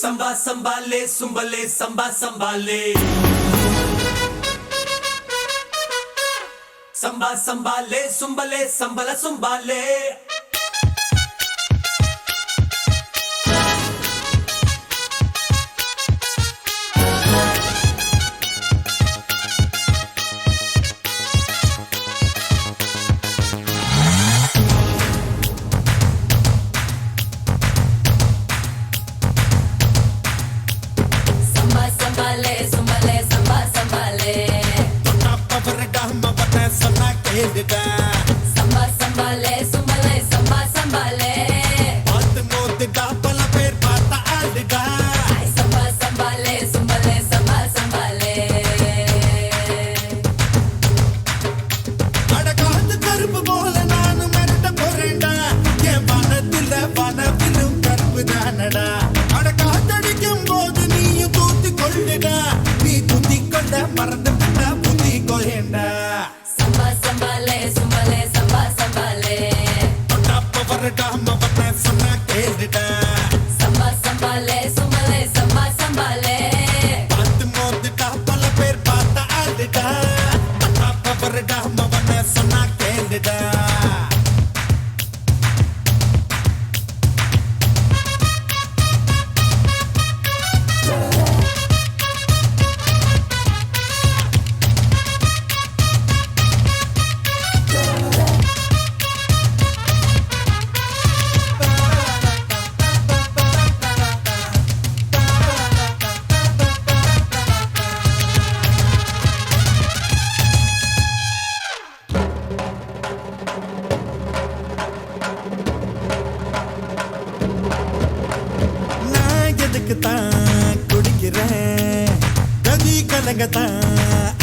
Samba sambale, sumbale, samba sambale. Samba sambale, sumbale, sambala sumbale. Samba sambale, sumbale, samba sambale. பாத்து மோத்துடா பல பேர் பார்த்தா ஆடுடா. Samba sambale, sumbale, samba sambale. அட காத்து கருப்பு போல நானும் மிரட்ட போறேன்டா. என் வனத்துல வனவிலும் கருப்பு தானடா. அட காத்தடிக்கும் போது நீயும் தூத்தி கொள்ளுடா. நீ தூத்தி கொண்ட மறந்து விட்டா புத்தி கொயேண்டா. Samba sambale, sumbale, samba sambale. தொட்டாப்ப வரடாம வந்த சொன்னா கேளுடா. Samba sambale, sumbale, samba sambale. பாத்து மோத்துடா பல பேர் பார்த்தா ஆடுடா. தொட்டாப்ப வரடாம வந்த சொன்னா கேளுடா. நான் எதுக்குத்தான் குடிக்கிறேன், கதி கலங்கத்தான்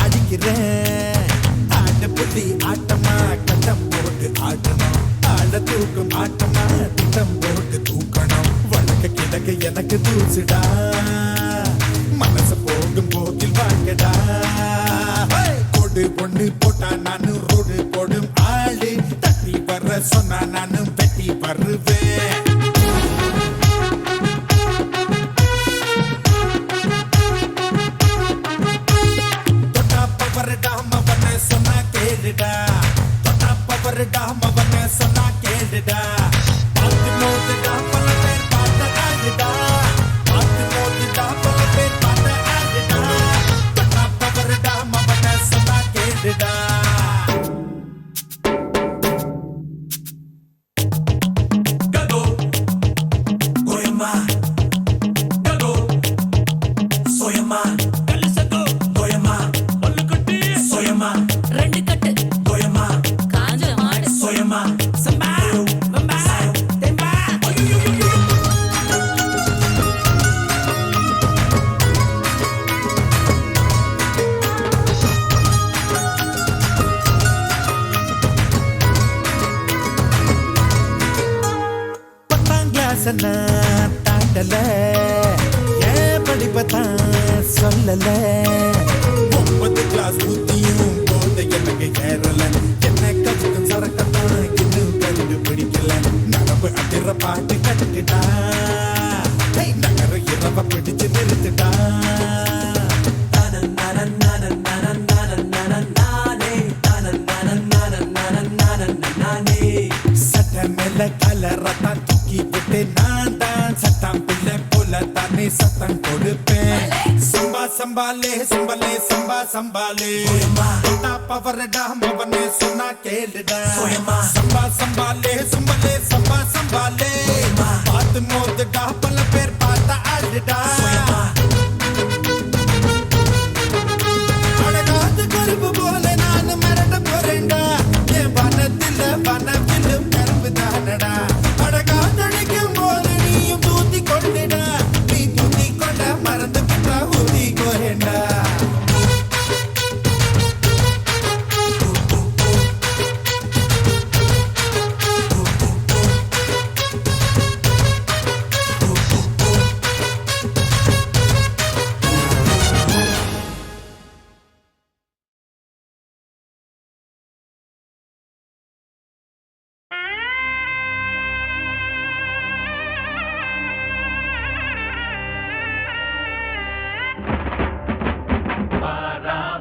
அடிக்கிறேன். ஆட்ட புள்ளி ஆட்டமா கட்டம் போட்டு ஆட்டணும், ஆட தூக்கும் ஆட்டமா திட்டம் போட்டு தூக்கணும். வழக்க கிழக்கு எனக்கு தூசுடா, மனசு போகும் போக்கில் வாங்கடா. கொடு பொண்ணு போட்டா நானும் ரோடு போடும் ஆளு, தட்டி வர சொன்னா நானும் வெட்டி வருவேன். சொன்னா கேளுடா, தொட்டாப்ப வரடாம வந்த சொன்னா கேளுடா. பார்த்து மோதுடா பல பேர் பார்த்த ஆளுடா. பார்த்து மோதுடா பல பேர் பார்த்த ஆளுடா. தொட்டாப்ப வரடாம வந்த சொன்னா கேளுடா. Gado, Goyama. Gado, Soyama. Kalisago, Goyama. Ollukutti, Soyama. ரெண்டு கட்டு Goyama, காஞ்ச மாடு. Soyama. Samba, Bamba, Demba. பத்தாம் கிளாஸ் நான் தாண்டல, ஏன் படிப்பத்தான் சொல்லல. 9 கிளாஸ் புத்தியும் போத எனக்கு ஏறல. என்ன கவுக்கும் சரக்கத்தான் இன்னும் கண்டு பிடிக்கல. நரம்பு அதிர பாட்டு கட்டுடா, நகர இரவ பிடிச்சு நிறுத்துடா. சட்ட மேல கலரத்தான் தூக்கி விட்டு நான் தான் சட்டம் பிள்ளை போல தானே சத்தம் கொடுப்பேன். சம்பா சம்பாலே சம்பலே சம்பா சம்பாலே, பவரடா மவனே சொன்னா கேளுடா. சம்பா சம்பாலே சம்பலே சம்பா சம்பாலே, பார்த்து மோதுடா பல பேர் பார்த்த ஆளுடா. அழகாத்து கருப்பு போல நானும் மிரட்ட போறேன்டா. என் வனத்துல வனவிலும் கருப்பு தானடா. அழகாத்தடிக்கும் போது நீயும் தூத்தி கொண்டுடா. நீ தூத்தி கொண்ட மறந்து விட்டா ஊத்தி கோயண்டா.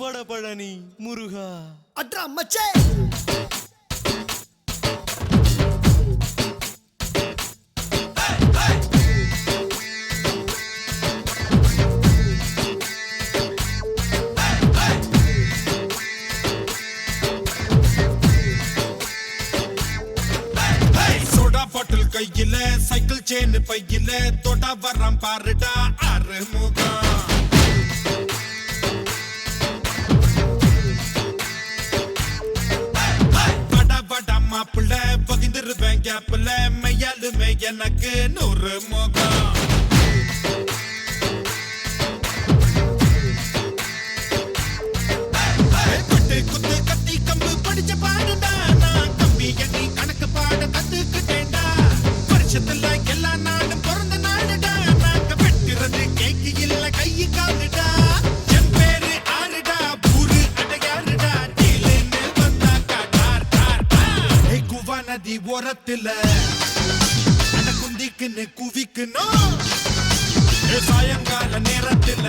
வடபழனி முருகா. அட்ரா மச்சே. சோடா பாட்டில் கையில சைக்கிள் செயின் பையில தொட்டா வர்றான் பாருடா ஆறுமுகம். மாப்பிள்ள பகிர்ந்துருவேன் கேப்பில் மையாலுமே எனக்கு 100 முகம். பட்டு குத்து கத்தி கம்பு படிச்ச பாடுடா நான் கம்பி எண்ணி கணக்கு பாட கத்துக்கிட்டேன்டா. வருஷத்துல எல்லா நாளும் பிறந்த நாடுடா நாங்க வெட்டுறது கேக்கு இல்ல கையு காலுடா. என் பேரு ஆறுடா ஊரு அடையாறுடா டீலுன்னு வந்தாக்கா டார் டார் டார். குவா நதி ஓரத்துல அட குந்திக்குன்னு குவிக்கணும். சாயங்கால நேரத்துல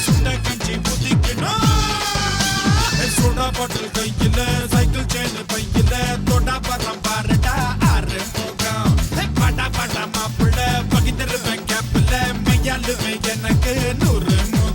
சுண்ட கஞ்சி புதிக்கணும். சோடா பாட்டில் கையில சைக்கிள் செயின் பையில தொட்டா வர்றான் பாருடா ஆறுமுகம். படா படா மாப்பிள்ள பகிர்ந்துருவேன் கேப்பில் மையாலுமே எனக்கு 100 முகம்.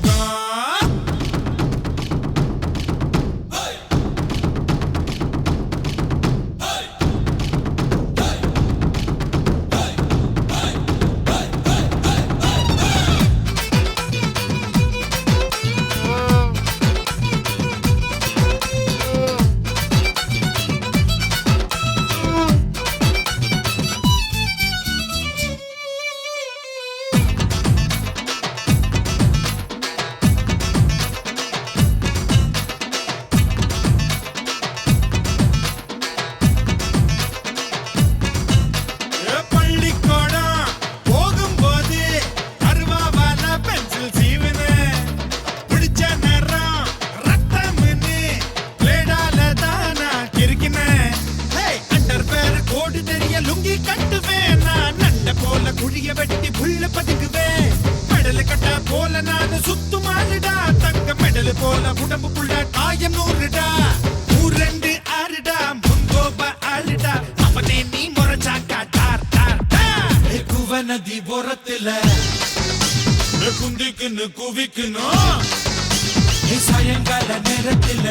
போல உடம்புக்குள்ள காயம் 100டா. ஊரெண்டு ஆறுடா முங்கோப ஆளுடா அவனே நீ முறைச்சாக்கா டார் டார் டார். குவ நதி ஓரத்துல குந்திக்குன்னு குவிக்கணும். சாயங்கால நேரத்துல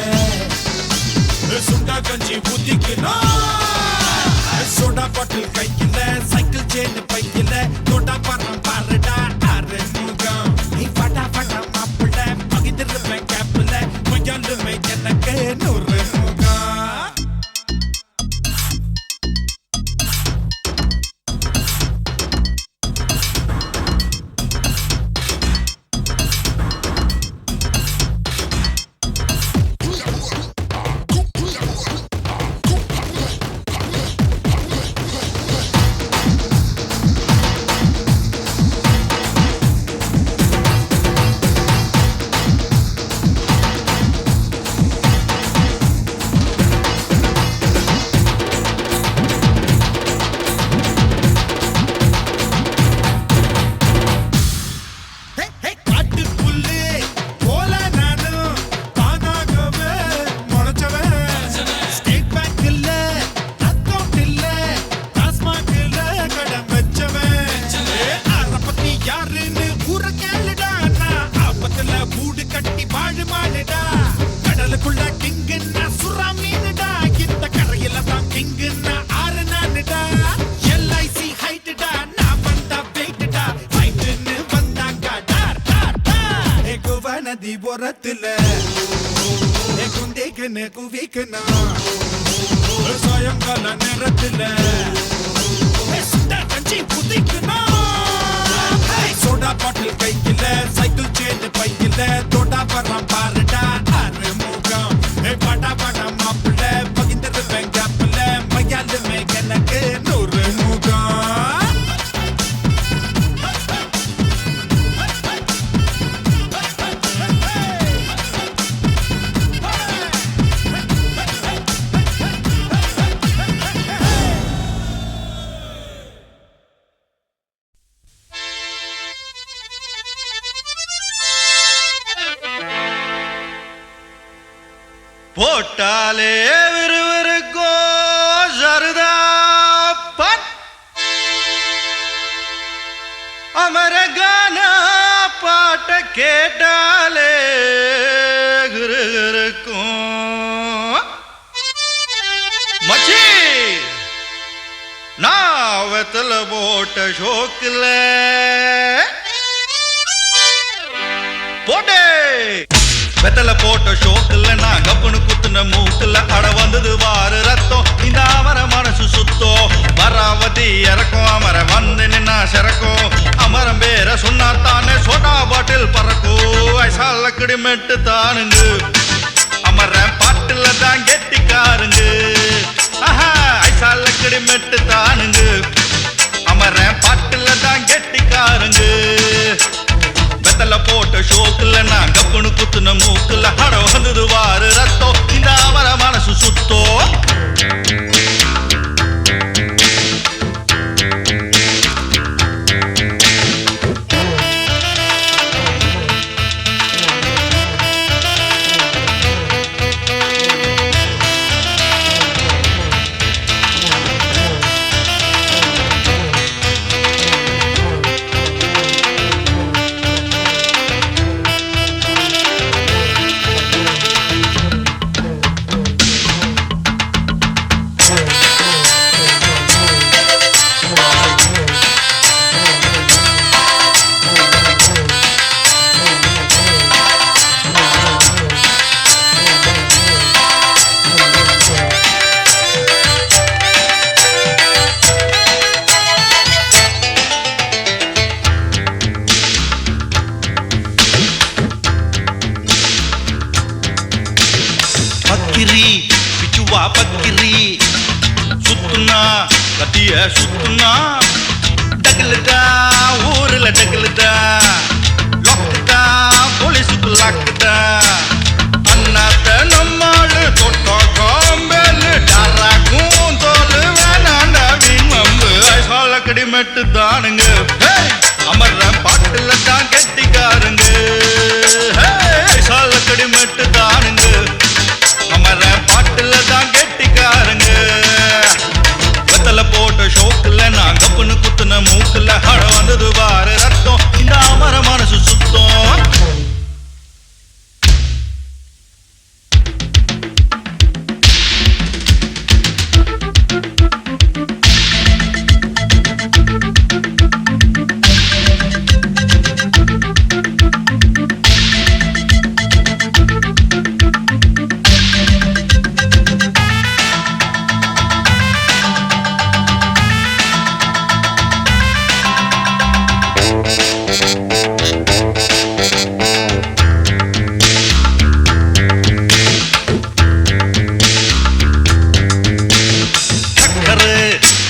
சுண்டா கஞ்சி ஊத்திக்கணும். சோடா பாட்டில் கையில சைக்கிள் செயின் பையில தொட்டா பரம் பாருடா ஆறுமுகம். நீ படா படா மாப்பிள்ள பகிர்ந்துருவேன் கேப்பில் மையாலுமே எனக்கு 100 முகம். நதி ஓரத்துல குந்திக்குன்னு குவிக்கணும். சாயங்கால நேரத்துல சுண்டா கஞ்சி புதிக்கணும். சோடா பாட்டில் கையில சைக்கிள் செயின் பையில தொட்டா வர்றான் பாருடா ஆறுமுகம். படா படா மாப்பிள்ள பகிர்ந்துருவேன் கேப்பில் மையாலுமே எனக்கு 100 முகம். போட்டாலே விறுவிறுக்கோ சருதாப்பன் அமரகான பாட்ட கேட்டாலே கிருகிருக்கும் மச்சி நான் வெத்தல போட்ட ஷோக்கில் போட்டே வெத்தல போட்ட ஷோக்கில் நான் கப்புனு குத்துன மூக்குல அட வந்தது வாரு ரத்தம் இந்த அமர மனசு சுத்தோ வராவதி இறக்கும் அமர வந்து நின்னா சிறக்கும் அமரம் பேர சொன்னா தானே சோடா பாட்டில் பறக்கும் ஐசாலக்கடி மெட்டு தானுங்க அமர பாட்டுல தான் கெட்டிக்காருங்க ஆஹா ஐசாலக்கடி மெட்டு தானுங்க அமர பாட்டுல தான் கெட்டிக்காருங்க வெத்தல போட்ட ஷோக்குல நான் கப்புனு குத்துன மூக்குல அட வந்தது வாரு ரத்தம் இந்த அவர மனசு சுத்தோ பக்கிரி பிச்சுவா பக்கிரி சுத்துனா கட்டிய சுத்துனா டகலுதா ஊர்ல டகலுதா லொக்குதா போலீஸுக்கு லாக்குதா அண்ணாத்த நம்மாளு தொட்டோ காம்பேலு டாராக்கும் தோலு வேணாண்டா வீண் மம்பு ஐசாலக்கடி மெட்டு தானுங்க அமர்ற பாட்டுல தான் கெட்டிக்காருங்க ஐசாலக்கடி மெட்டு தானுங்க அமர பாட்டுல தான் கெட்டிக்காருங்க வெத்தல போட்ட ஷோக்குல நான் கப்புனு குத்துன மூக்குல அட வந்தது வாரு ரத்தம் இந்த அமர மனசு சுத்தம்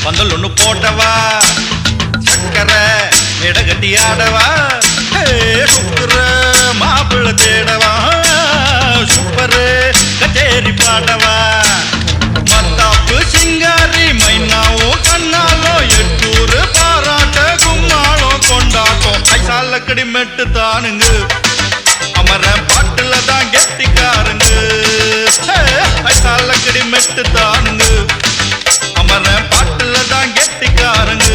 பந்தல் ஒண்ணு போட்டவா சக்கரை மேடகட்டி ஆடவா சுக்கர மாப்பிள்ள தேடவா சூப்பரு கச்சேரி பாடவா மத்தாப்பு சிங்காரி மைனாவும் கண்ணாலோ எட்டூரு பாராட்ட கும்மாளம் கொண்டாட்டம் ஐசாலக்கடி மெட்டு தானுங்க அமர பாட்டுல தான் கெட்டிக்காருங்க ஐசாலக்கடி மெட்டு தானுங்க அமர பாட்டுல தான் கெட்டிக்காருங்க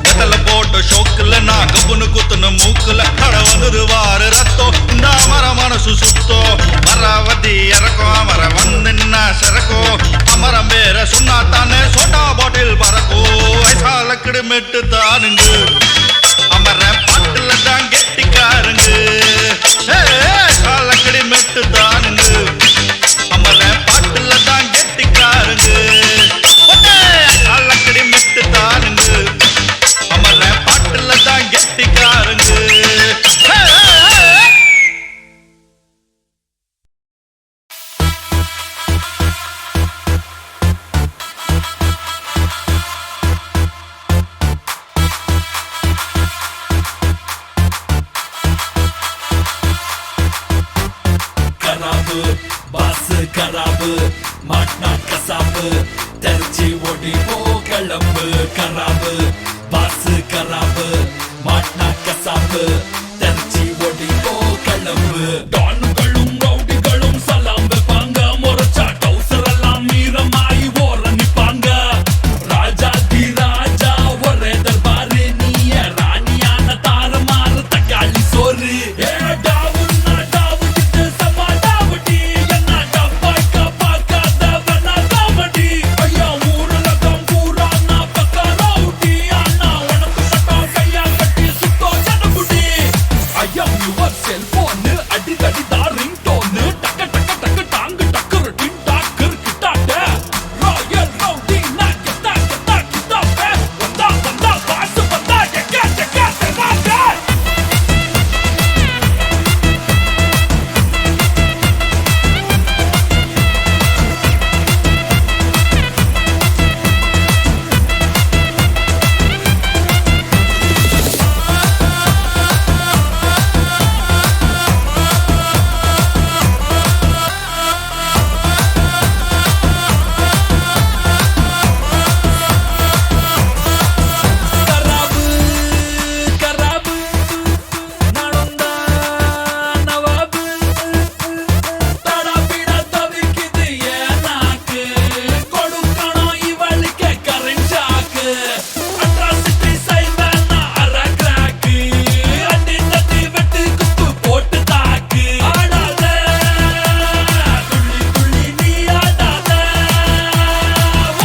வெத்தல போட்ட ஷோக்குல நான் கப்புனு குத்துன மூக்குல அட வந்தது வாரு ரத்தம் இந்த அமர மனசு சுத்தோ வராவதி இறக்கும் அமர வந்து நின்னா சிறக்கும் அமரம் பேர சொன்னா தானே சோடா பாட்டில் பறக்கும் ஐசாலக்கடி மெட்டு தானுங்க அமர பாட்டுல தான் கெட்டிக்காருங்க ஐசாலக்கடி மெட்டு தானுங்க அமர பாட்டுல தான் கெட்டிக்காருங்க ஐசாலக்கடி மெட்டு தானுங்க அமர பாட்டுல தான் கெட்டிக்காருங்க கராபு பாஸ் கராபு மாட்னா கசாபு தெரிச்சி ஓடி போ கிளம்பு கராபு பாஸ் கராபு மாட்னா கசாபு தெரிச்சி ஓடி போ கிளம்பு டான்களும் ரவுடிகளும் சலாம்பு யுவர் செல்போன் அடிதடி தான் ரிங்டோன் டக்கு டக்கு டக்கு டாங்கு டக்குரு டின் டாக்கு கிட்டாட்ட ராயல் ரவுடி நான் கிட்டா கிட்டா கிட்டாப்பே வந்தா வந்தா பாசு வந்தா எக்கா எக்கா செவாங்க கராபு கராபு நானொந்தா நவாபு தடபிட தவிக்குது ஏன் நாக்கு கொடுக்கணும் இவளுக்கு கரண்ட் ஷாக்கு அட்ராசிட்டி செய்வேன்னா அரை கிராக்கு அடி தட்டி வெட்டு குத்து போட்டு தாக்கு ஆடாத துள்ளி துள்ளி நீ ஆடாத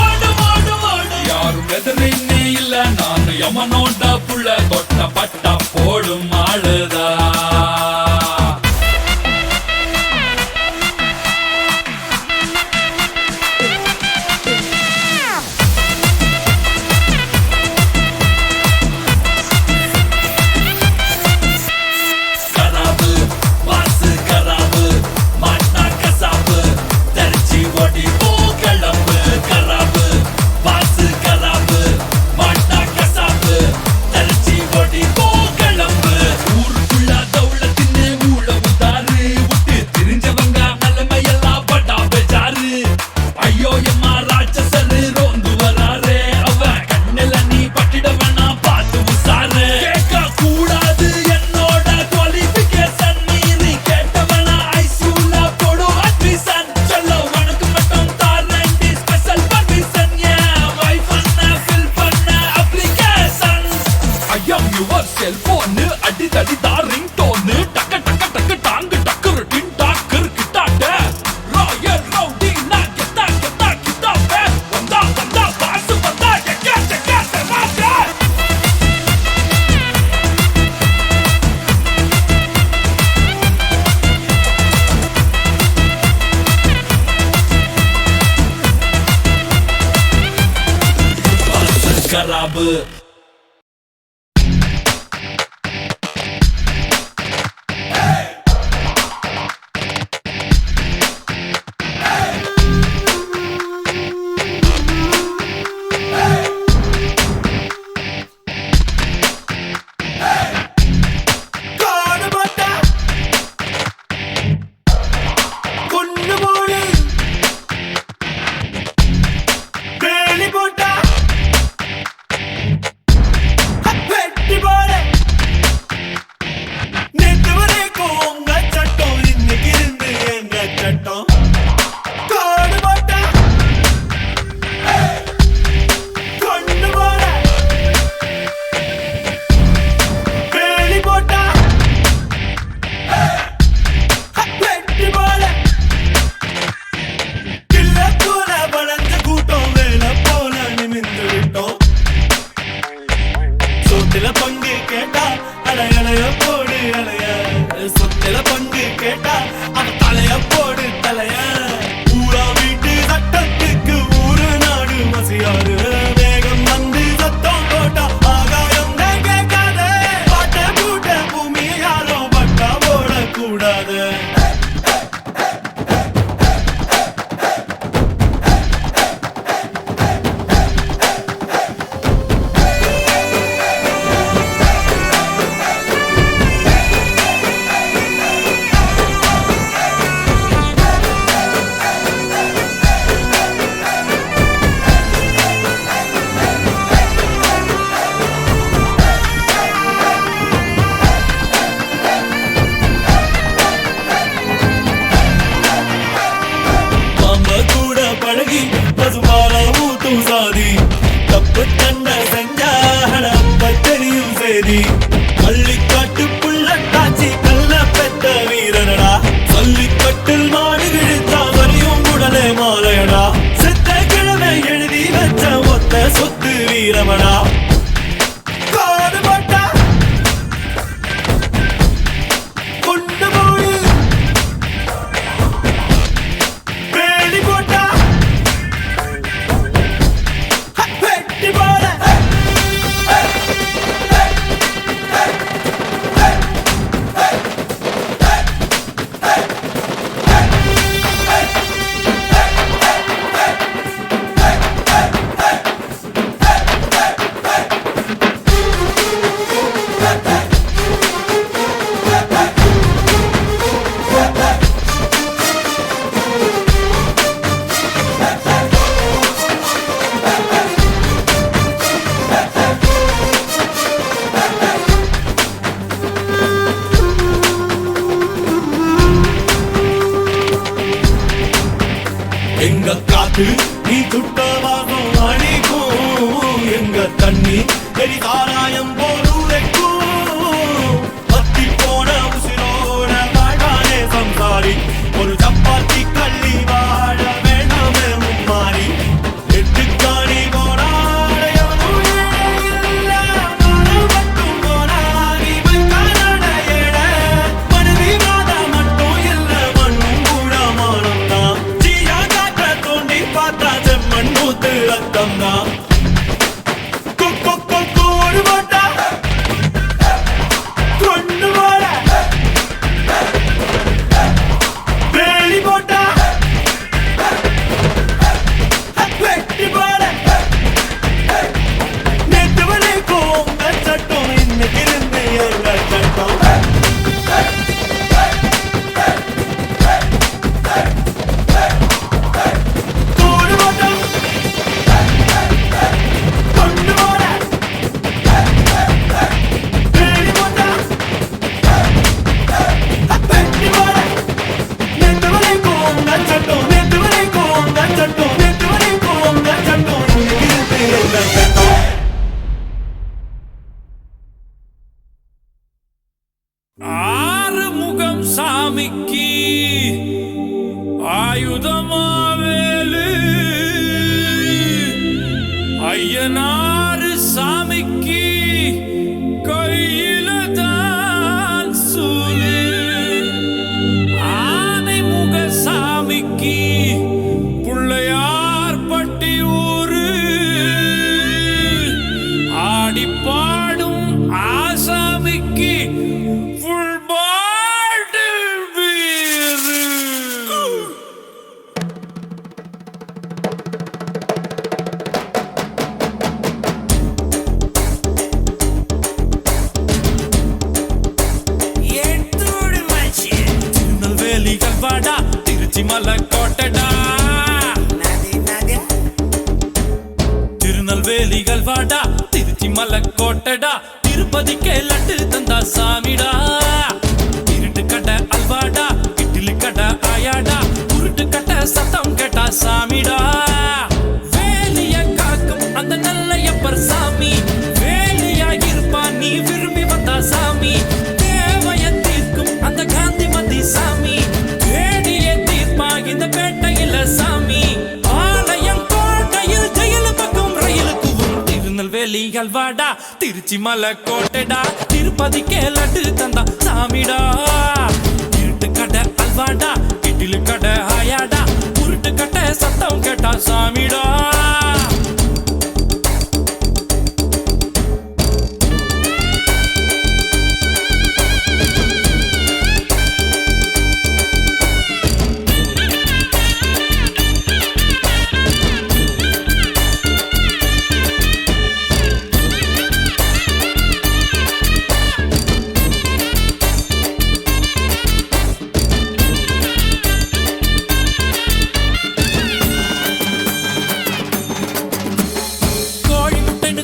ஓடு ஓடு ஓடு யாரும் எதிரின்னே இல்ல நான் யமனோட புள்ள தொட்ட பட்டா போடும் ஆளுதா கராபு வாசு கராபு மாட்டா கசாபு தெரிச்சி ஓடி போ கிளம்பு கராபு வாசு கராபு மாட்டா கசாபு தெரிச்சி ஓடி போ கிளம்பு ஊருக்குள்ள தௌலத்தின்னு ஊழ உதாரு விட்டு திரிஞ்சவங்க நிலைமையெல்லாம் பட்டா பெஜாரு ஐயோ எம்மா ராட்சசரு ரோந்து வராரே அவ கண்ணில நீ பட்டிட வேணாம் பார்த்து உசாரு கேட்க கூடாது என்னோட குவாலிஃபிகேஷன் மீறி கேட்டவனா ஐசியூல போடு அட்மிஷன் சொல்ல உனக்கு மட்டும் தாரண்டி ஸ்பெஷல் பர்மிஷன் ஏன் வைஃப் பண்ண ஃபில் பண்ண application I am your cellphone அடிதடி தான் ரிங்டோன் டக்கு டக்கு டக்கு டாங்கு டக்குரு டின் டாக்கு கிட்டாட்ட ராயல் ரவுடி நான் கிட்டா கிட்டா கிட்டாப்பே வந்தா வந்தா பாசு வந்தா எக்கா எக்கா செவாங்க கராபு காடு போட்டா கொன்னு போடு வேலி போட்டா தொட்டு நீ துட்டவாகும் அணிக்கும் எங்க தண்ணி பெரி தாராயம் போல் உரைக்கும் பத்தி போன உசிரோட வாழ்வானே சம்சாரி ஒரு சப்பாத்தி கள்ளி வாழ வேண்டாமே மும்மாறி எட்டு காணி ஆறுமுகம் சாமிக்கு ஆயுதமாவேலு ஐயனாறு சாமிக்கு கையில தான் சூலு ஆனைமுக சாமிக்கு புள்ளையார் பட்டி ஊரு ஆடி பாடும் ஆசாமிக்கு திருநெல்வேலிகள் வாடா திருச்சி மலக்கோட்டடா திருப்பதிக்கே லட்டு தந்தா சாமிடா இருட்டு கடை அல்வாடா இட்லி கடை ஆயாடா உருட்டு கடை சத்தம் கேட்டா சாமிடா வேலிய காக்கும் அந்த நல்லையப்பர் சாமி வேலியா இருப்பா நீ விரும்பி வந்தா சாமி தேவைய தீர்க்கும் அந்த காந்தி மதி சாமி வேடிய தீர்ப்பா இந்த பேட்டையில சாமி ஆலயம் கோட்டையில் ஜெயில பக்கம் ரயிலுக்குவும் திருநெல்வேலிகள் வாடா திருச்சி மலக்கோட்டைடா திருப்பதிக்கே லட்டு தந்தா சாமிடா இருட்டு கடை அல்வாடா இட்லி கடை ஆயாடா உருட்டு கடை சத்தம் கேட்டா சாமிடா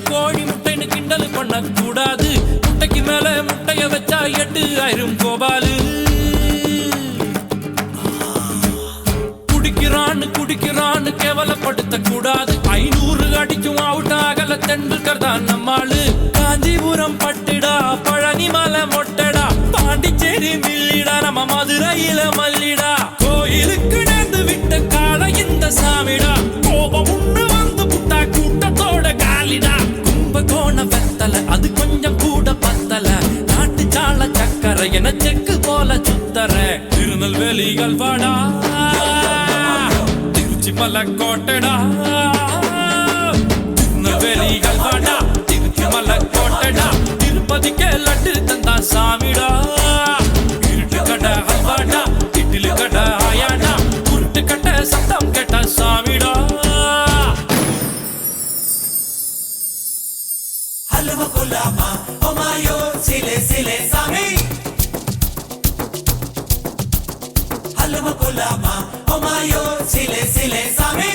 கோழி முட்டைன்னு கிண்டல் பண்ண கூடாது முட்டைக்கு மேல முட்டைய வச்சா 8000 கோபாலு குடிக்கிறான்னு கேவலப்படுத்த கூடாது 500 அடிக்கும் அவுட் ஆகல தெண்டுல்கர் தான் நம்மாளு காஞ்சிபுரம் பட்டுடா பழனிமலை மொட்டடா பாண்டிச்சேரி மில்லிடா நம்ம மதுரையில மல்லிடா கோயிலுக்கு நேர்ந்து விட்ட கால இந்த சாமிடா கோபம் உண்டு வந்து புட்டா கூட்டத்தோட காலிடா கும்பகோண வெத்தல அது கொஞ்சம் கூட பத்தல நாட்டு சால சக்கரை என செக்கு போல சுத்தர திருநெல்வேலிகள் வாடா திருச்சி மலக்கோட்டடா திருநெல்வேலிகள் வாடா திருச்சி மலக்கோட்டடா திருப்பதிக்கே லட்டு தந்தா சாமிடா இருட்டு கடை அல்வாடா இட்லி கடை ஆயாடா உருட்டு கடை சத்தம் கேட்ட சாமிடா हलवा गुलामा ओ मायो सिले सिले सामी हलवा गुलामा ओ मायो सिले सिले सामी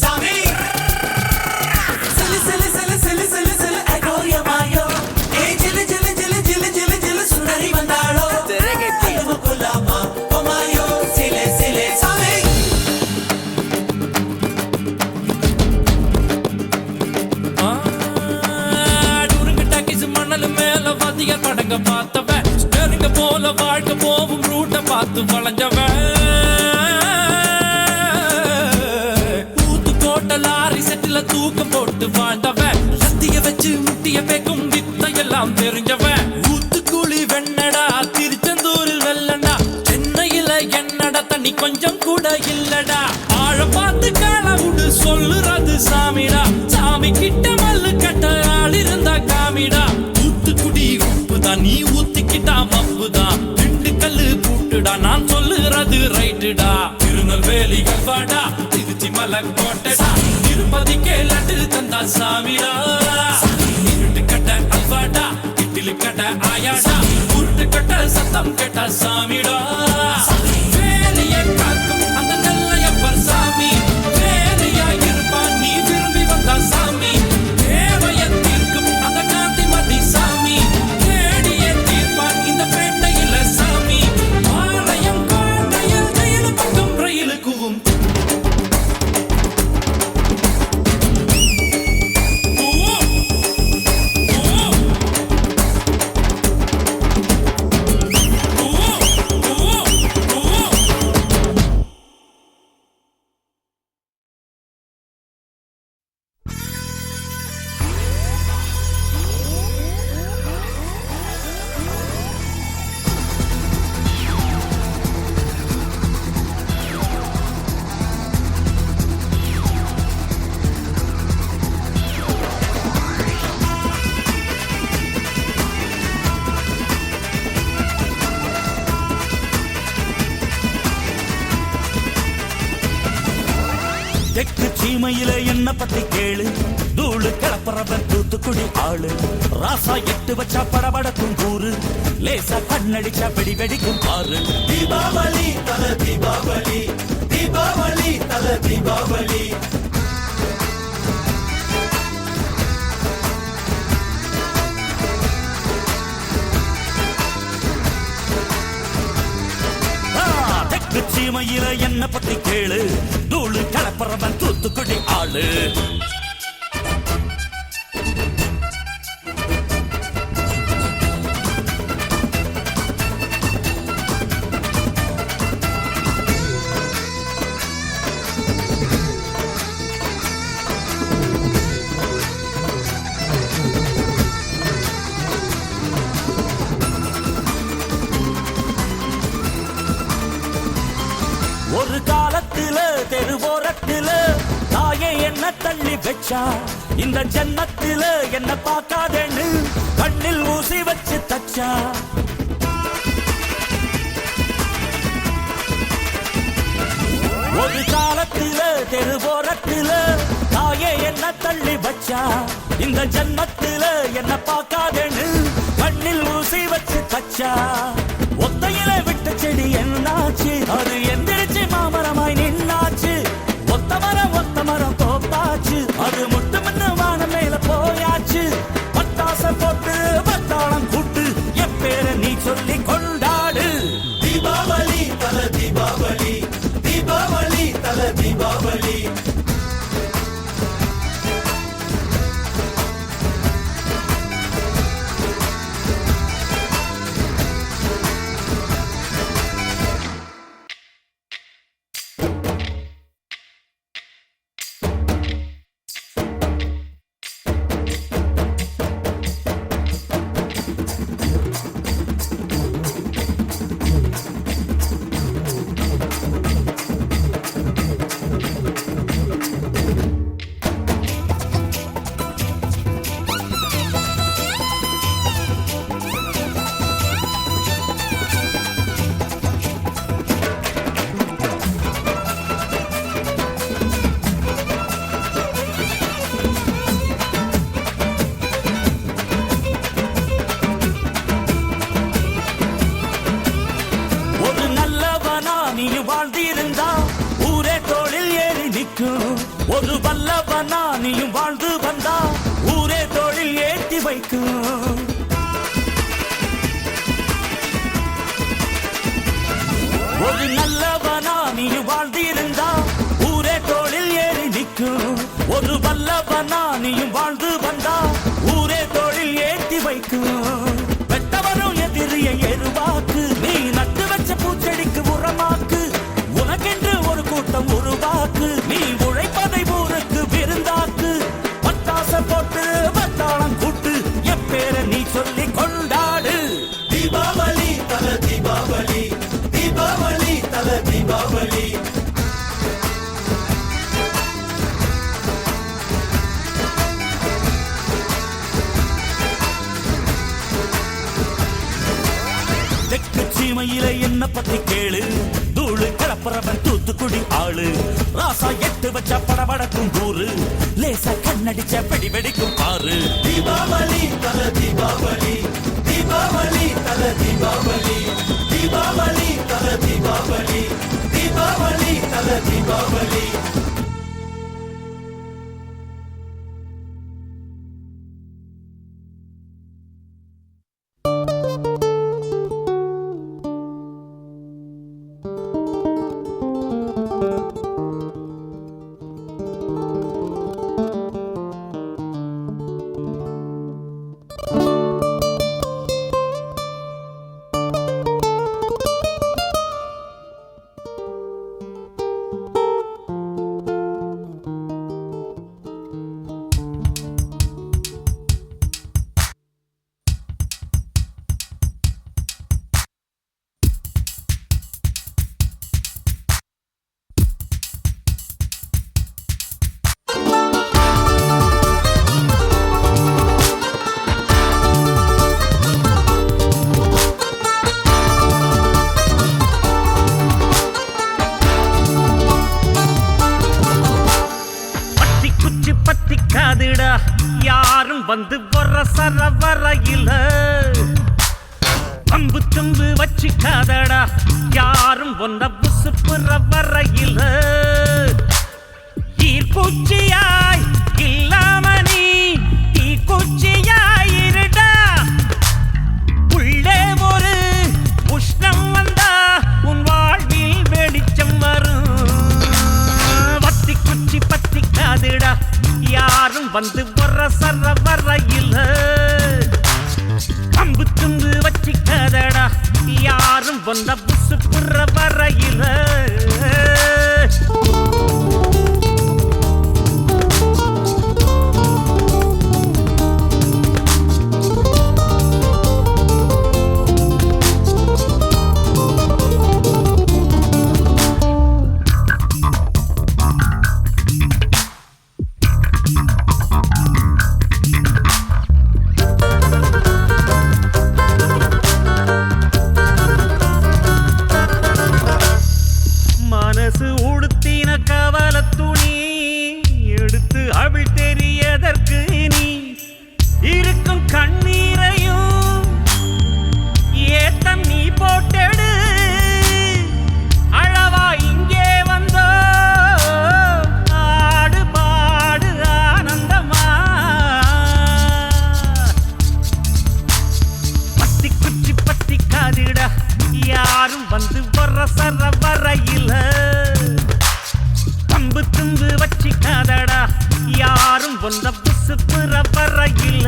सामी सिले सिले सिले सिले सिले सिले एगो या मायो ए जिले जिले जिले जिले जिले जिले सुंदरी बंदालो हलवा गुलामा ओ मायो सिले सिले सामी வாழ்க்கை போகும் ரூட்ட பார்த்து வளைஞ்சவன் ஊத்துக்கோட்டை லாரி செட்டில தூக்கம் போட்டு வாழ்ந்தவன் லத்திய வச்சு முட்டிய பேக்கும் வித்தையெல்லாம் தெரிஞ்சவன் ஊத்துக்குழி வெண்ணடா திருச்செந்தூரில் வெள்ளடா சென்னையில என்னடா தண்ணி கொஞ்சம் கூட இல்லடா ஆழ பார்த்து காலவுடு சொல்லுறது சாமிடா சாமி கிட்ட மல்லு கட்ட ஆள் இருந்தா காமிடா ஊத்துக்குடி உப்புதான் நீ ஊத்திக்கிட்டா மப்புதான் ரெண்டு கல்லு கூட்டுடா நான் சொல்லுறது ரைட்டுடா திருநெல்வேலி கல்வாடா திருச்சி மலை கோட்டடா திருப்பதிக்கே லட்டு தந்தா சாமிடா இருட்டு கட்ட அல்வாடா இட்டிலு கட்ட ஆயாடா உருட்டு கட்ட சத்தம் கேட்டா சாமிடா வேலைய காக்கும் அந்த நல்லையப்பர் சாமி வேலையா இருப்பான் நீ விரும்பி வந்தா சாமி தேவைய தீர்க்கும் அந்த காந்திமதி சாமி தேடிய தீர்ப்பான் இந்த பேட்டையில சாமி ஆலயம் கோட்டையில் ஜெயிலு பக்கம் ரயிலு கூவும் தெற்கு சீமையில என்ன பத்தி கேளு தூளு கிளப்புறவன் தூத்துக்குடி ஆளு ராசா எட்டு வச்சா படபடக்கும் கூறு லேசா கண்ணடிச்சா வெடி வெடிக்கும் பாரு தீபாவளி தல தீபாவளி தீபாவளி தல தீபாவளி தெற்கு சீமையில என்ன பத்தி கேளு தூளு கிளப்புறவன் தூத்துக்குடி ஆளு ஒரு காலத்துல தெருவோரத்துல தாயே என்ன தள்ளி வச்சா இந்த ஜன்னத்துல என்ன பார்க்காதேன்னு கண்ணில் ஊசி வச்சு தச்சா ஒரு காலத்துல தெருவோரத்துல தாயே என்ன தள்ளி வச்சா இந்த ஜன்னத்துல என்ன பார்க்காதேன்னு கண்ணில் ஊசி வச்சு தச்சா ஒத்தையில விட்ட செடி என்னாச்சு அது எந்திரிச்சு மாமரமாய் நின்னாச்சு ஒத்த மரம் தோப்பாச்சு அது முட்டு முன்னு வானம் மேல போயாச்சு பட்டாச போட்டு பட்டாளம் கூட்டு என் பேரை நீ சொல்லி கொண்டாடு தீபாவளி தல தீபாவளி தீபாவளி தல தீபாவளி ஒரு வல்லவனா நீயும் வாழ்ந்து வந்தா ஊரே தொழில் ஏற்றி வைக்கும். ஒரு நல்லவனா நீயும் வாழ்ந்திருந்தா ஊரே தொழில் ஏறி நிற்கும். ஒரு வல்லவனா நீயும் வாழ்ந்து வந்தா ஊரே தொழில் ஏற்றி வைக்கும். வெட்டவரும் எதிரியை எருவாக்கு தீபாவளி தீபாவளி தல தீபாவளி தெற்கு சீமையில என்ன பத்தி கேளு தூளு கிளப்புறவன் தூத்துக்குடி ஆளு ராசா எட்டு வச்ச படபடக்கும் கூறு லேசா கண்ணடிச்ச வெடி வெடிக்கும் பாரு தீபாவளி தல தீபாவளி தீபாவளி தல தீபாவளி தீபாவளி தல தீபாவளி தீபாவளி தல தீபாவளி யாரும் வந்து வர சர வரையில அம்பு தும்பு வச்சுக்காதடா யாரும் ஒன்ன புசுப்புற வரையில ஈர்க்குச்சியாய் இல்லாம நீ தீக்குச்சியாய் இருடா உள்ளே ஒரு உஷ்ணம் வந்தா உன் வாழ்வில் வெளிச்சம் வரும் வத்தி குச்சி பத்திக்காதுடா யாரும் வந்து வர சர வரையில அம்பு தும்பு வச்சிக்காதடா யாரும் வந்த புசு புற வரையில மனசு உடுத்தின கவல துணி எடுத்து அவள் தெரியதற்கு நீ இருக்கும் கண்ணீரையும் ஏத்தம் நீ போட்டெடு அழவா இங்கே வந்தோ ஆடு பாடு ஆனந்தமா பத்தி குச்சி பத்தி காதிட யாரும் வந்து வர சர வரையில பம்பு தும்பு வச்சிக்காதடா யாரும் வந்த புசு புற வரையில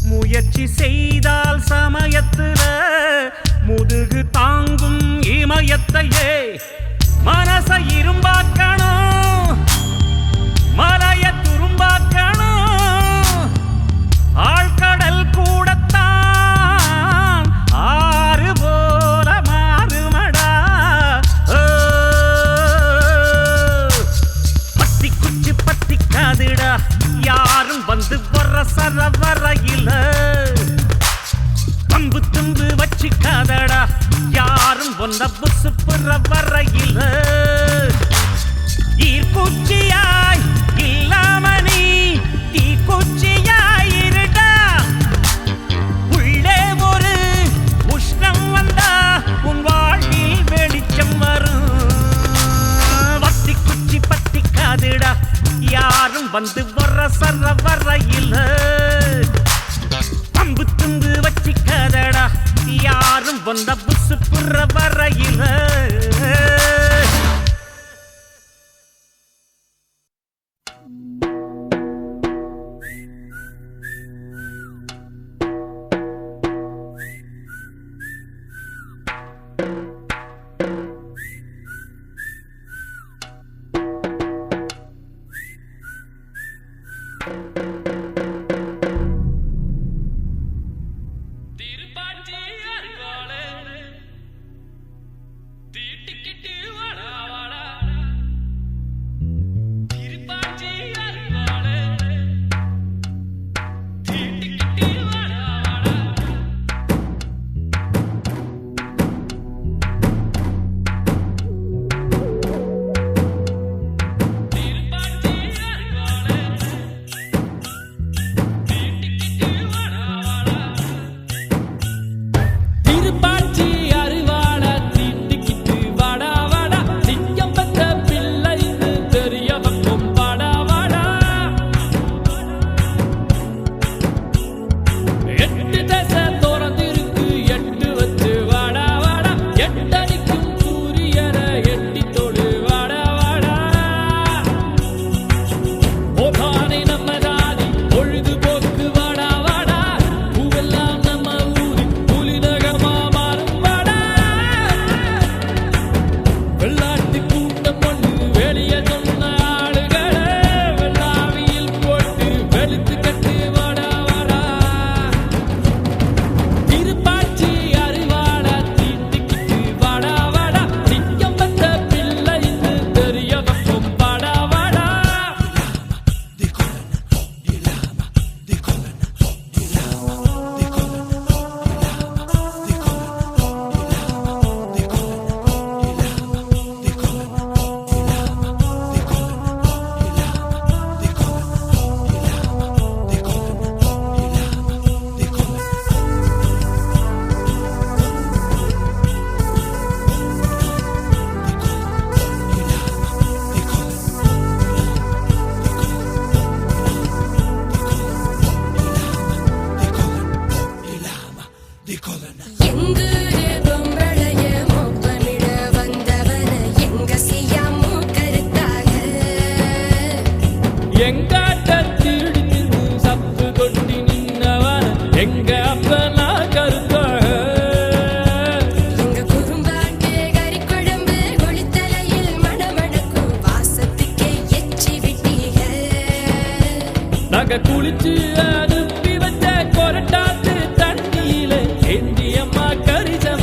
முயற்சி செய்தால் சமயத்துல முதுகு தாங்கும் இமயத்தையே மனச இரும்பாக்கணும் மலைய துரும்பாக்கணும் ஆழ்கடல் கூடத்தான் ஆறு போல மாறுமடா பத்தி குச்சி பத்தி காதுடா யாரும் வந்து வர சர வரையில பம்பு தும்பு வச்சிக்காதடா யாரும் ஒன்ன புசு புற வரையில ஈர்க்குச்சியாய் இல்லாம நீ தீக்குச்சியாய் இருடா உள்ளே ஒரு வந்து வர வரையில் பம்பு துண்டு வச்சிக்காதடா யாரும் வந்த புசு புற வரையில் குளிச்சு அனுப்பி வச்ச கொரட்டாத்து தண்ணியில ஏந்தியம்மா கரிச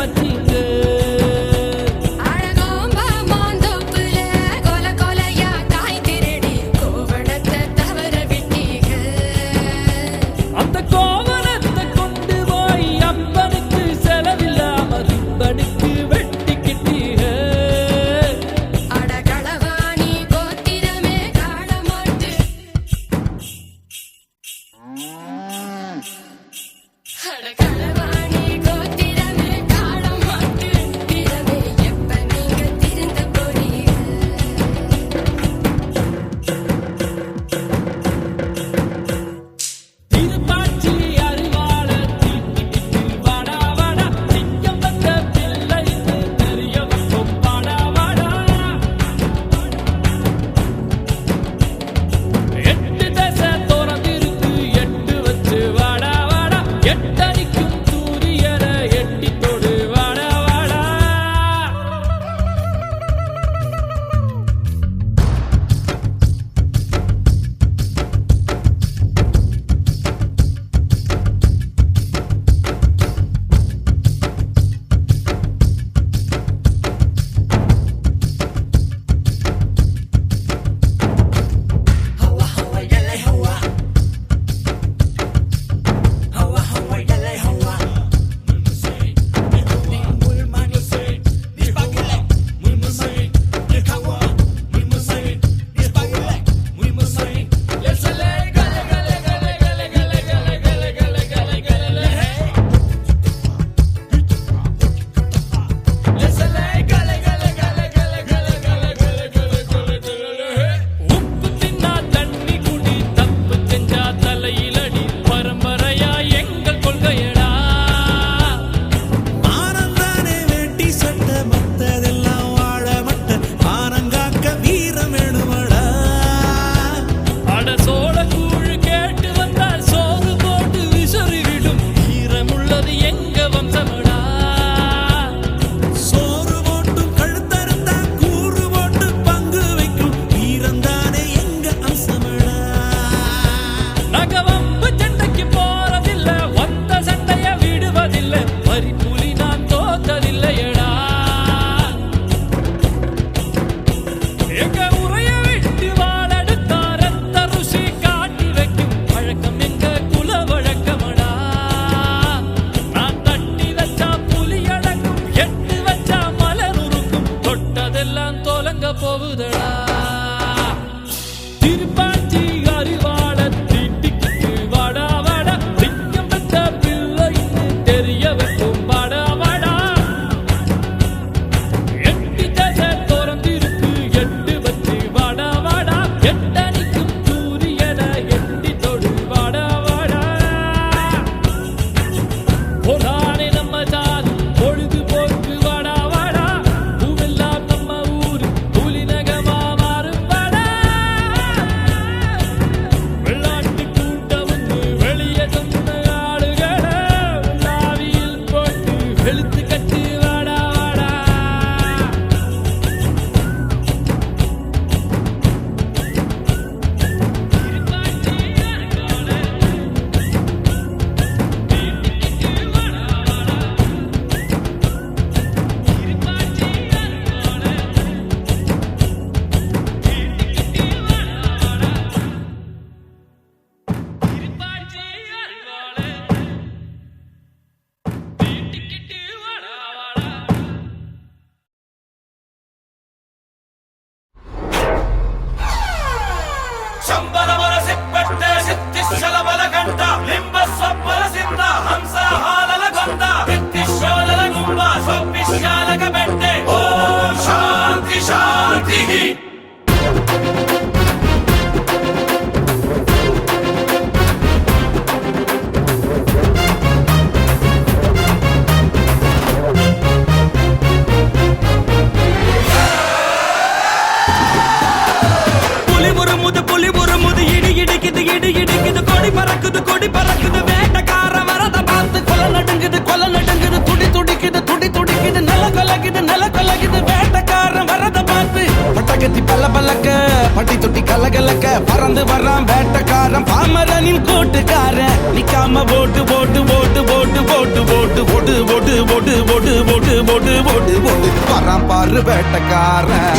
கலகலக்க பறந்து வர்றான் வேட்டக்காரன் பாமரனின் கூட்டுக்காரன் நிக்காம போட்டு போட்டு போட்டு போட்டு போட்டு போட்டு போட்டு போட்டு போட்டு போட்டு போட்டு போட்டு போட்டு போட்டு வர்றான் பாரு வேட்டக்காரன்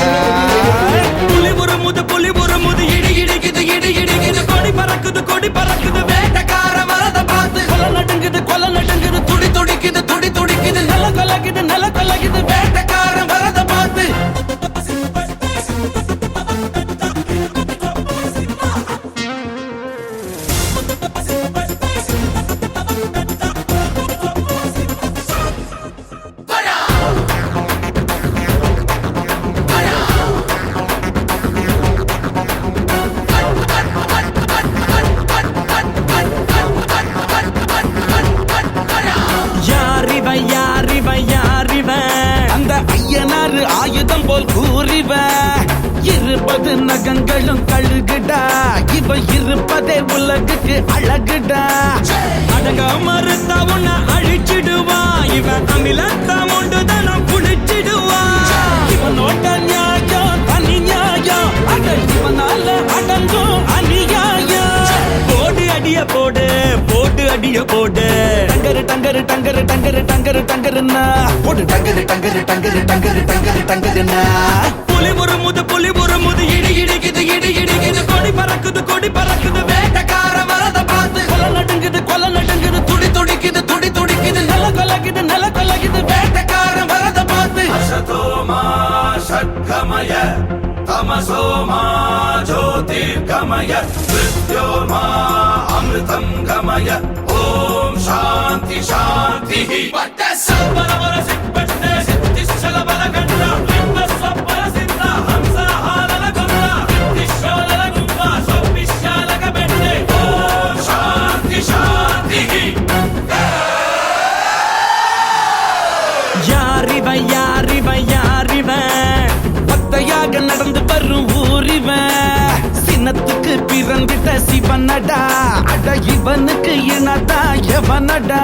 புலி முது இடி இடிக்குது கொடி பறக்குது வேட்டக்காரன் வரத பார்த்து கொலை நடுங்குது துடி துடிக்குது நில கலக்குது வேட்டக்காரன் வரத பார்த்து அந்த ஐயனாறு ஆயுதம் போல் கூறிவன் இருப்பது நகங்களும் கழுகுடா இவ இருப்பதே உலகுக்கு அழகுடா அடங்க மறுத்தா உன்னை அழிச்சிடுவா இவன் அமிலத்தா உண்டுதான் குடிச்சிடுவா இவன் ஓட்ட நியாயம் தனி நியாயம் அட இவனால அடங்கும் அநியாயம் போடு அடிய போடு டங்கருன்னா போடு டங்கருன்னா புலி முது இடி இடிக்குது கொடி பறக்குது வேட்டக்கார வரத பார்த்து கொலை நடுங்குது துடி துடிக்குது நில கலக்குது வேட்டக்கார வரத பார்த்து அசதோமா ஷட்கமய தமசோமா ஜோதிர்கமய மிருத்யோர்மா அமிர்தம் கமய ஓம் சாந்தி சாந்தி பட்ட சபரவர சிப்பட்டே சித்திஷல பலகண்ட விம்மஸ்வப்பர சித்த ஹம்ச ஹாலல கமல வித்திஷோலல கும்பா சொப்பிஷாலக பெட்டே ஓம் சாந்தி சாந்தி யாரிவன் பத்தையாக நடந்து வரும் ஊரிவன் சின்னத்துக்கு பிறந்திட்ட சிவனடா அட இவனுக்கு இனதா எவனடா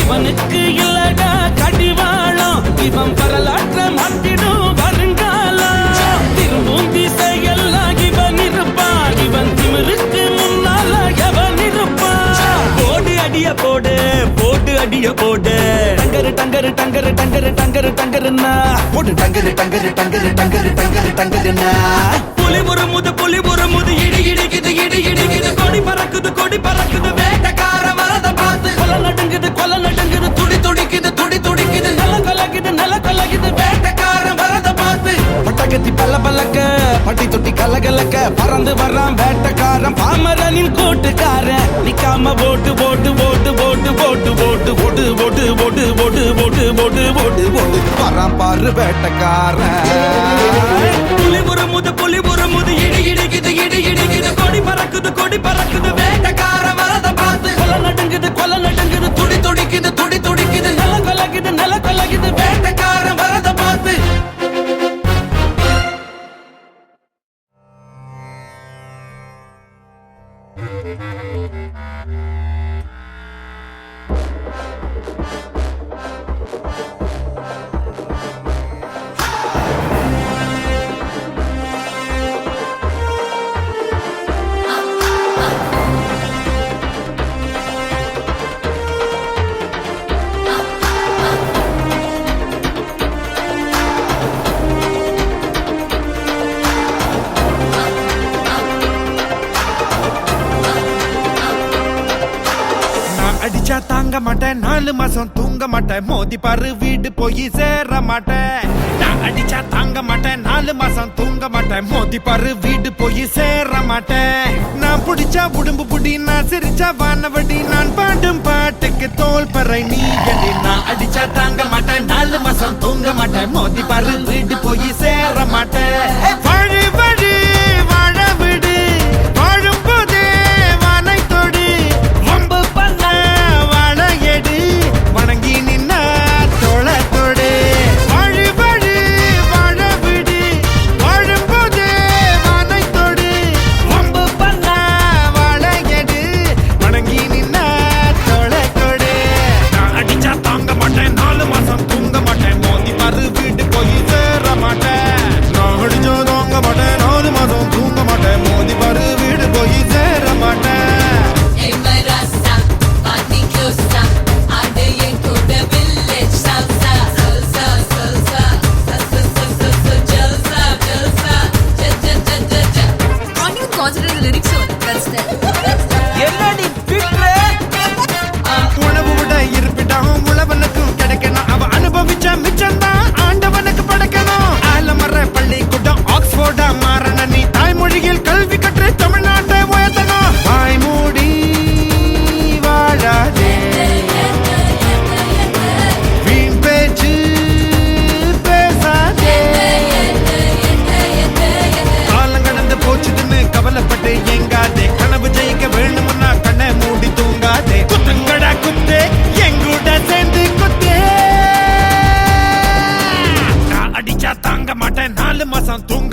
இவனுக்கு இல்லடா கடிவாளம் இவன் வரலாற்ற மாட்டிடும் வருங்காலம் திரும்பும் திசையெல்லாம் இவன் இருப்பான் இவன் திமிருக்கு முன்னால எவன் இருப்பான் போடு அடிய போடு டங்கருன்னா போடு டங்கருன்னா புலி முது இடி இடிக்குது கொடி பறக்குது வேட்டக்கார வரத பார்த்து கொலை நடுங்குது துடி துடிக்குது நில கலக்குது வேட்டக்கார வரத பார்த்து பட்டகத்தி பல்லக்க பட்டி தொட்டி கலகலக்க பறந்து வர்றான் வேட்டக்காரன் பாமரனின் கூட்டுக்காரன் நிக்காம போட்டு வர்றான் பாரு வேட்டக்காரன் புலி முது இடி இடிக்குது கொடி பறக்குது வேட்டக்கார வரத பார்த்து கொலை நடுங்குது துடி துடிக்குது நில கலக்குது வேட்டக்கார வரத பார்த்து அடிச்சா தாங்க மாட்டேன் 4 மாசம் தூங்க மாட்டேன் மோதி பாரு வீடு போய் சேர மாட்டேன் நான் அடிச்சா தாங்க மாட்டேன் 4 மாசம் தூங்க மாட்டேன் மோதி பாரு வீடு போய் சேர மாட்டேன் நான் புடிச்சா உடம்பு புடி நான் சிரிச்சா வானவடி நான் பாடும் பாட்டுக்கு தோல் பறை நீ அடி நான் அடிச்சா தாங்க மாட்டேன் 4 மாசம் தூங்க மாட்டேன் மோதி பாரு வீடு போய் சேர மாட்டேன் வழி வழி வாழ விடு வாழும் போதே வானை தொடு வம்பு பண்ண வாழ எடு வணங்கி நின்ன தோள தொடு வழி வழி வாழ விடு வாழும் போதே வானை தொடு வம்பு பண்ண வாழ எடு வணங்கி நின்ன தோள தொடு நான் அடிச்சா தாங்க மாட்டேன் 4 மாசம் தூங்க மாட்டேன் மோதி பாரு வீடு போய் சேர மாட்டேன் நான் அடிச்சோதோ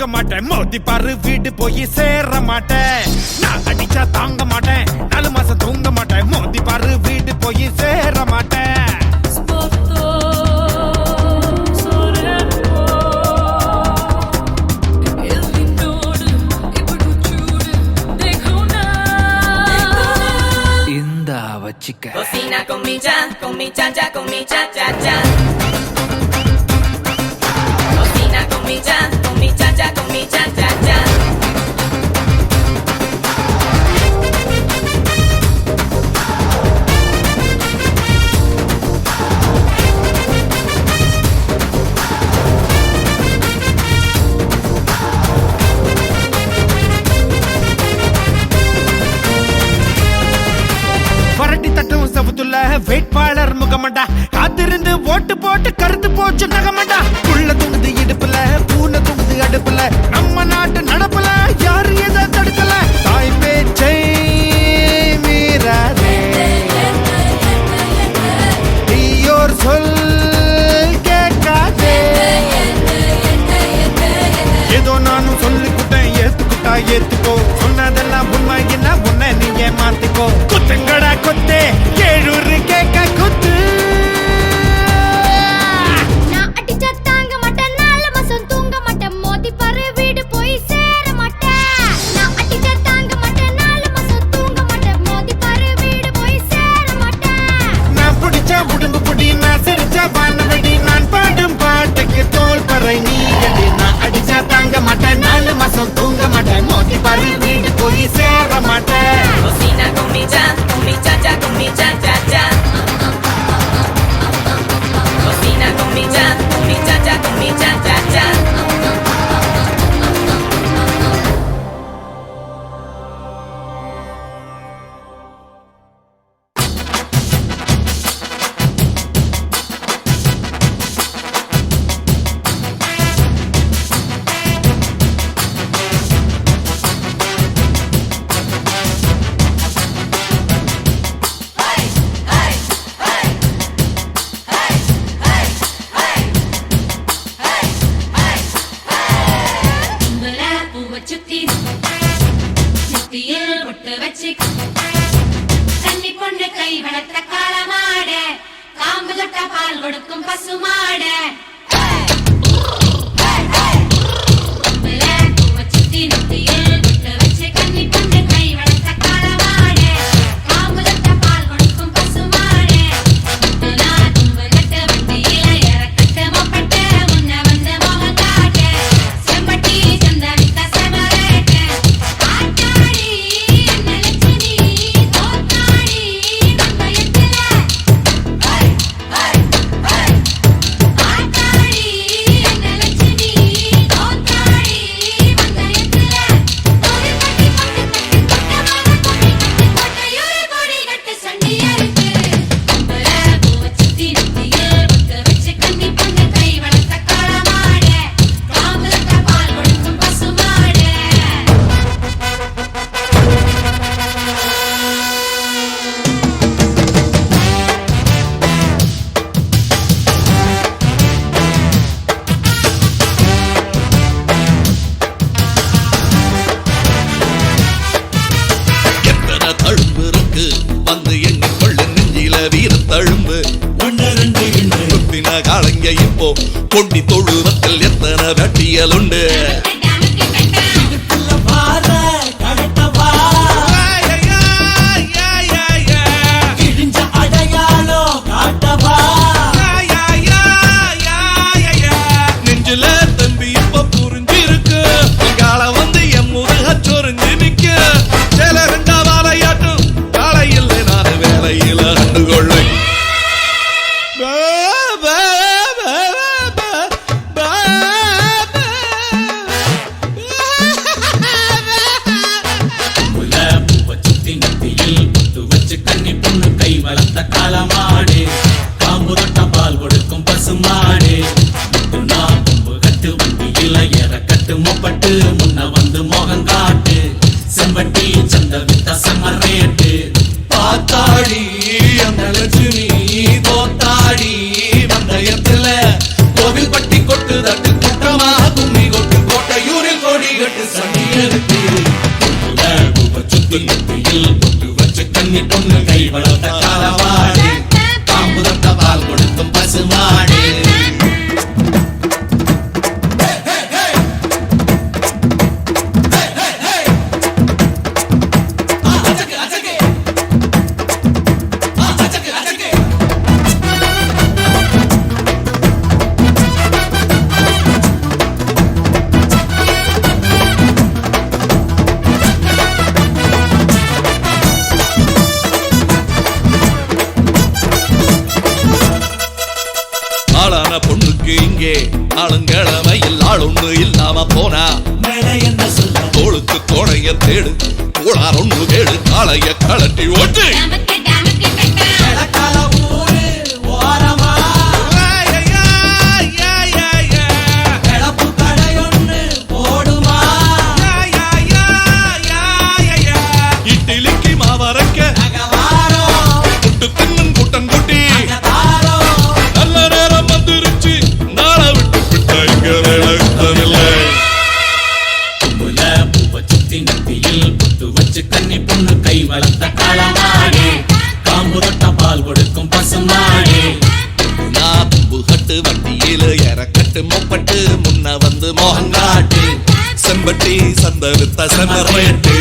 தூங்க மாட்டேன் மோதி பாரு வீடு போய் சேர மாட்டேன் நான் அடிச்சா தாங்க மாட்டேன் 4 மாசம் தூங்க மாட்டேன் மோதி பாரு வீடு போய் சேர மாட்டேன் Cocina con mi cha cha, con mi cha cha cha. Cocina con mi cha cha, con mi cha cha cha. வேட்பாளர் முகமண்டா காத்திருந்து ஓட்டு போட்டு கருத்து போச்சு நகமண்டா புள்ள தூங்குது இடுப்புல பூனை தூங்குது அடுப்புல நம்ம நாட்டு நடப்புல யாரு எதை தடுக்கல தாய் பேச்சை மீறாதே தீயோர் சொல் கேட்காதே ஏதோ நானும் சொல்லிக்கிட்டேன் ஏத்துக்கிட்டா ஏத்துக்கோ சொன்னதெல்லாம் உண்மை என்ன உன்னை நீங்க மாத்திக்கோ குத்துங்கடா கொத்தே ஏழூரு கேட்க குத்து நான் அடிச்சா தாங்க மாட்டேன் 4 மாசம் தூங்க மாட்டேன் மோதி பாரு வீடு போய் சேர மாட்டேன் நான் அடிச்சா தாங்க மாட்டேன் 4 மாசம் தூங்க மாட்டேன் மோதி பாரு வீடு போய் சேர மாட்டேன் நான் பிடிச்ச உடம்பு புடி நான் சிரிச்ச வானவடி நான் பாடும் பாட்டுக்கு தோல் பறை நீ அடி நான் அடிச்சா தாங்க மாட்டேன் 4 மாசம் தூங்க மாட்டேன் மோதி பாரு வீடு போய் சேர மாட்டேன் Cocina con mi cha cha, con mi cha cha cha. Cocina con mi cha cha, con mi cha cha cha. தழும்பு 1 2 தொட்டின காலங்க இப்போ கொண்டி தொழுவத்தில் எத்தனை வெட்டியல் உண்டு நெஞ்சில தம்பி இப்ப புரிஞ்சிருக்கு கால வந்து எம் முருக சொரிஞ்சு நிக்க சில 2 வாழையாட்டும் காலையில் நான் வேலையில கண்டுகொள்ளை இருக்கு இங்கே ஆளுங்கிழமையில் ஆளொண்ணு இல்லாம போனா என்ன சொல்ல தோளுக்கு தோணைய தேடு கோளார் ஒண்ணு கேடு காளைய கலட்டி ஓட்டு கிழக்கால ஊரு ஓரமா கிளப்பு கடையொன்னு போடுமா இட்லிக்கு மாவரைக்க நகவாரம் புட்டு தின்னும் கூட்டம் கூட்டி தாரம் நல்ல நேரம் வந்துருச்சு நாளை விட்டு விட்ட இங்க வேலை புல பூவ சுத்தி நெத்தியில் புத்து வச்சு கன்னி பொண்ணு கை வளர்த்த காலமாடே காம்பு தொட்ட பால் கொடுக்கும் பசுமாடே நான் தும்புகட்டு வண்டியில இறக்கட்டு மொப்பட்டு முன்ன வந்து மோகங்காட்டு செம்பட்டி சந்தவித்த செம்மரேட்டு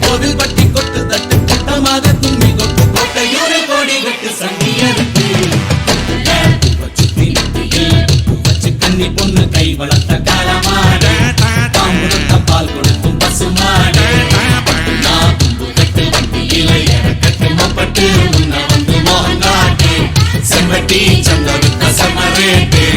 கோவில் பட்டி கொட்டு தட்டு கூட்டமாக கும்மி கொட்டு கோட்டையூரு கோடி கட்டு சண்டியருக்கு பூவ சுத்தி நெத்தியில் புத்து வச்சு கன்னி பொண்ணு கை வளர்த்த காலமாடே காம்பு தொட்ட பால் கொடுக்கும் பசுமாடே நான் தும்புகட்டு வண்டியில இறக்கட்டு மொப்பட்டு முன்ன வந்து மோகங்காட்டு செம்பட்டி சந்தவித்த செம்மரேட்டு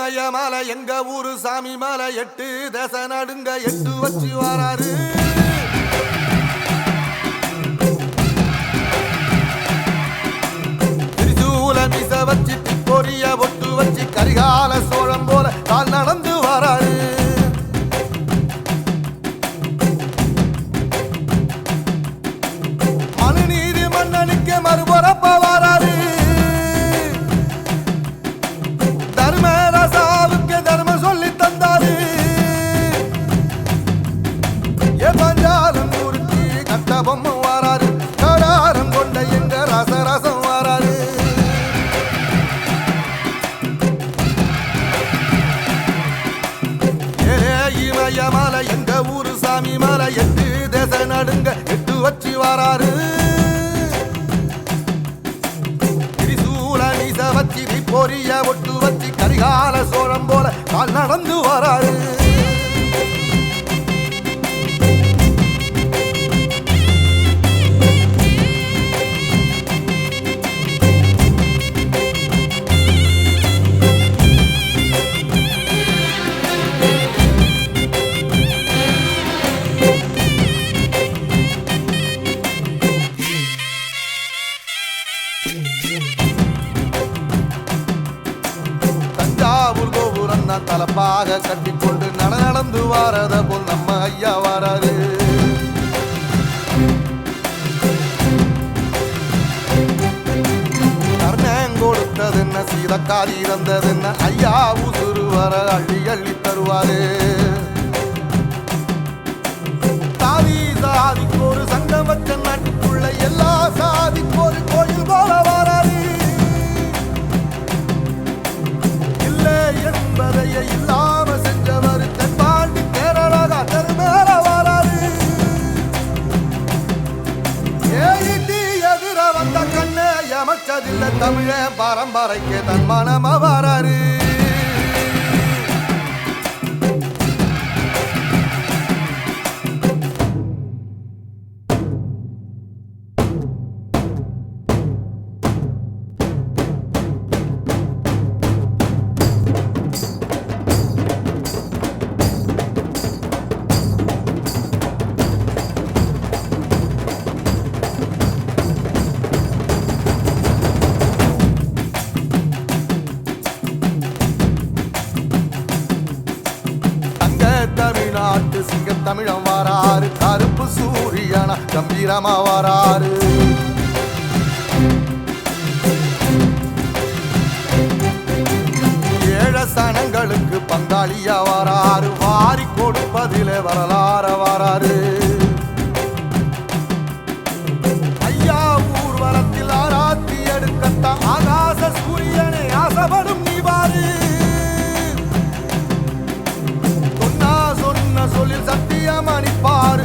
இமயமலை எங்க ஊரு சாமி மலை 8 தேச நடுங்க 8 வச்சு வராரு திரிசூல மிச வச்சு பொரிய ஒட்டு வச்சு கரிகால சோழம் போல கால் நடந்து வராரு மனுநீதி மன்னனுக்கு மறுபரப்ப வராரு தர்மராசாவுக்கு தர்மம் சொல்லி தந்தாரு பஞ்சாலம் ஊருக்கு கட்ட பொம்மை வராரு கடாரம் கொண்ட எங்க ரசரசம் வராரு இமயமலை எங்க ஊரு சாமி மலை 8 தேச நடுங்க 8 வச்சு வராரு திரிசூல மீச வச்சு பொரிய ஒட்டு வச்சு கரிகால சோழம் போல கால் நடந்து வராரு தலப்பாக கட்டிக்கொண்டு நடந்து வாரத போல் நம்ம ஐயா வாராரு கர்ணன் கொடுத்தது என்ன சீதக்காரி இறந்தது என்ன ஐயா உசுறு வர அள்ளி அள்ளி தருவாரு சாதி சாதிக்கு ஒரு சங்கம் வச்ச நாட்டுக்குள்ள எல்லா சாதிக்கு ஒரு கோயில் போல வாராரு என்பதையே இல்லாம செஞ்சவர் தென்பாண்டி கேரளாக தெருமேல வராரு ஏயிட்டி எதிர வந்த கண்ணே எமச்சதில்லை தமிழ பரம்பரைக்கு தன் மனம வராரு தமிழ்நாட்டு சிங்க தமிழம் வாராரு கருப்பு சூரியனா கம்பீரமா வாராரு ஏழ சனங்களுக்கு பங்காளியா வாராரு வாரி கொடுப்பதிலே வரலாற வாராரு ஐயா ஊர்வலத்தில் ஆராத்தி எடுக்கத்த ஆகாச சூரியனை ஆசைப்படும் நீ வாரு சொல்லில் சத்தியமா நிற்பாரு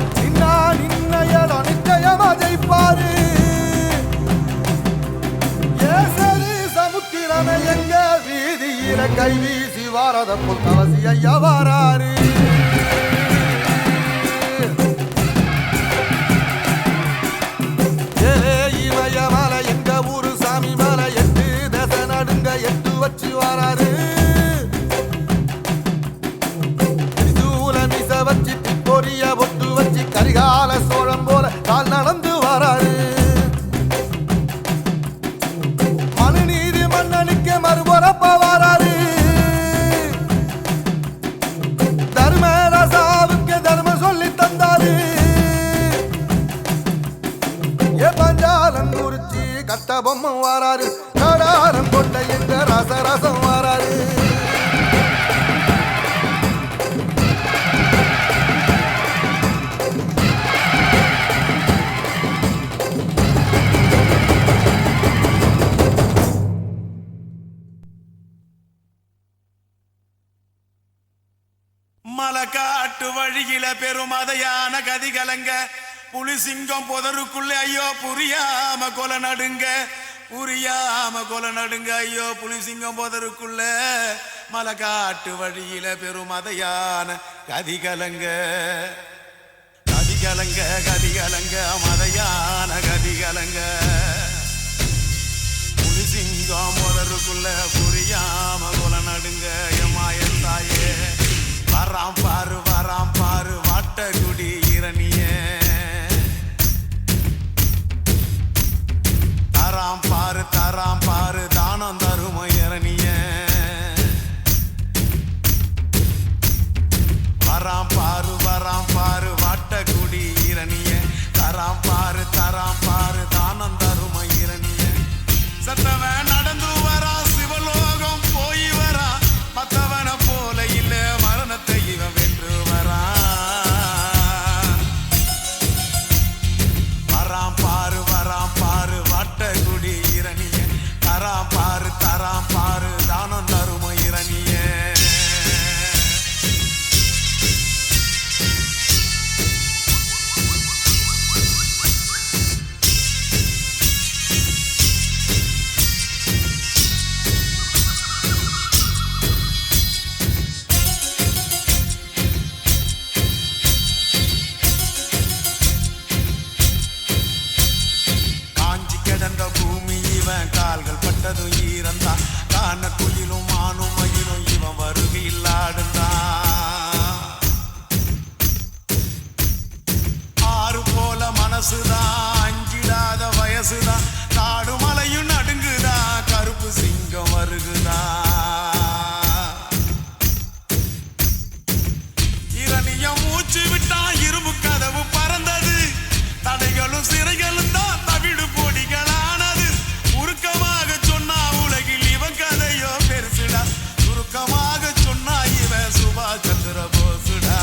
நின்னையடம் நிச்சயமா ஜெயிப்பாரு ஏசரி சமுத்திரமே எங்க வீதியில கை வீசி வாரத போல் கவசி ஐயா வாராரு இமயமலை எங்க ஊரு சாமி மலை 8 தேச நடுங்க 8 வச்சு வாராரு வச்சு பொரிய ஒட்டு வச்சு கரிகால சோழம் போல கால் நடந்து வராரு மனுநீதி மன்னனுக்கு மறுபரப்ப வராரு தர்மராசாவுக்கு தர்மம் சொல்லி தந்தாரு பஞ்சாலம் குறிச்சி கட்ட பொம்மை வராரு கடாரம் கொண்ட எங்க ரசரசம் வராரு மலக்காட்டு வழியில பெருமதையான கதி கலங்க புலிசிங்கம் புதருக்குள்ள ஐயோ புரியாம கொலை நடுங்க ஐயோ புலிசிங்கம் புதருக்குள்ள மலக்காட்டு வழியில பெருமதையான கதி கலங்க மதையான கதி கலங்க புலிசிங்கம் புதரு ஊருக்குள்ள புரியாம கொல நடுங்க எமாயன் தாயே வராம் பாரு வாட்டக்குடி இரணிய தராம் பாரு தானம் தரும இரணிய வராம் பாரு வாட்டக்குடி இரணிய தராம் பாரு தானம் தரும இரணிய சத்தவன் நடந்து வரா சிவலோகம் போய் வரா மத்தவன போல இல்ல மரணத்தை இவன் வென்று வரா வராம் பாரு வாட்டக்குடி இரணிய தராம் பாரு தானம் தரும இரணிய கால்கள் பட்டதும் ஈரந்தா காண குயிலும் மானும் மயிலும் இவன் வருகையில் ஆடுந்தா ஆறு போல மனசுதான் அஞ்சிடாத வயசுதான் காடு மலையும் நடுங்குதா கருப்பு சிங்கம் வருகுதா இரணிய மூச்சு விட்டா இரும்பு கதவு பறந்தது தடைகளும் சிறைகளும் தான் தவிடு பொடிகளானது உருக்கமாக சொன்னா உலகில் இவன் கதையோ பெருசுடா சுருக்கமாக சொன்னா இவன் சுபாஷ் சந்திர போசுடா